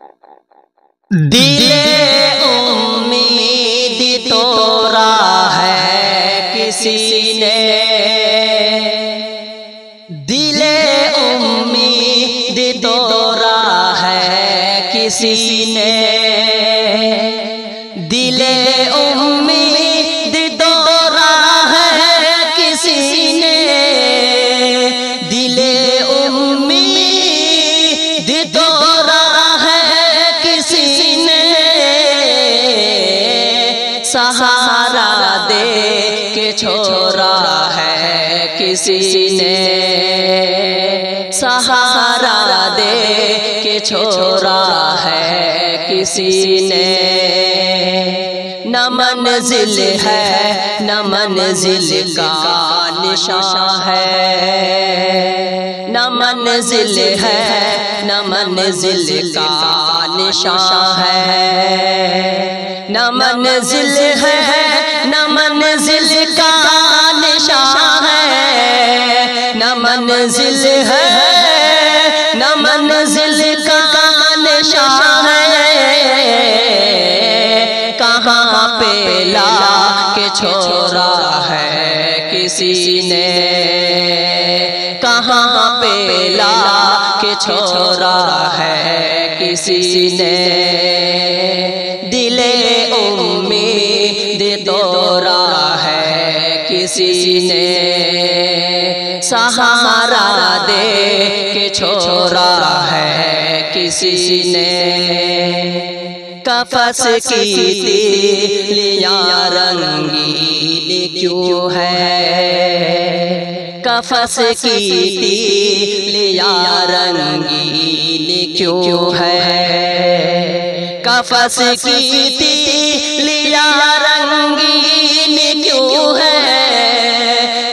دل امید توڑا ہے کسی نے، دل امید توڑا ہے کسی نے، دل امید توڑا ہے کسی نے، دل امید توڑا ہے کسی نے، سہارا دے کے چھوڑا ہے کسی نے، سہارا دے کے چھوڑا ہے کسی نے، نہ منزل ہے نہ منزل کا نشان ہے، نہ منزل ہے نہ منزل کا نشان ہے، نہ منزل ہے نہ منزل کا نشان ہے، نہ منزل ہے نہ منزل کا نشان ہے، کہاں پہ لا کے چھوڑا ہے کسی نے، کہاں پہ لا کے چھوڑا ہے کسی نے، دل امید توڑا ہے کسی نے، سہارا دے کے چھوڑا ہے کسی نے، قفس کی تیلیاں رنگین کیوں ہے، قفس کی تیلیاں رنگین کیوں ہے، قفس کی تیلیاں رنگین کیوں ہے،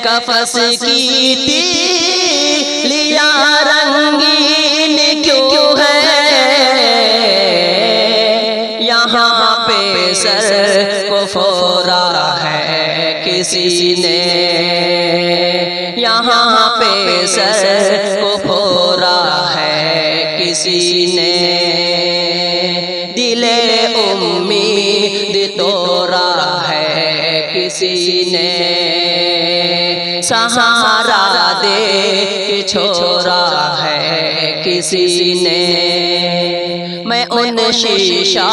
قفس کی تیلیاں رنگین کیوں ہے، یہاں پہ سر کو پھوڑا ہے کسی نے، یہاں پہ سر کو پھوڑا ہے کسی نے، دل امید توڑا ہے کسی نے، سہارا دے کے چھوڑا ہے کسی نے، میں ان شیشہ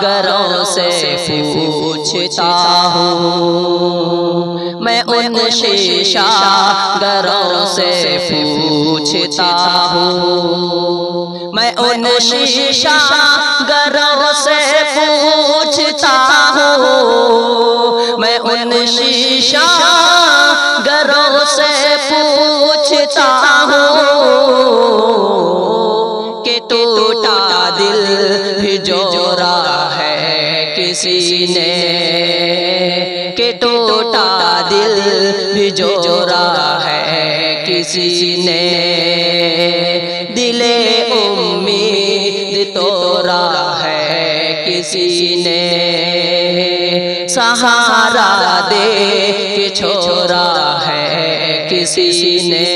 گروں سے پوچھتا ہوں، میں ان شیشہ گروں سے پوچھتا ہوں، میں ان شیشہ گروں سے پوچھتا ہوں، میں ان شیشہ گروں سے پوچھتا ہوں، کہ ٹوٹا دل بھی جوڑا ہے کسی نے، کہ ٹوٹا دل بھی جوڑا ہے کسی نے، دل امید توڑا ہے کسی نے، سہارا دے کے چھوڑا ہے کسی نے۔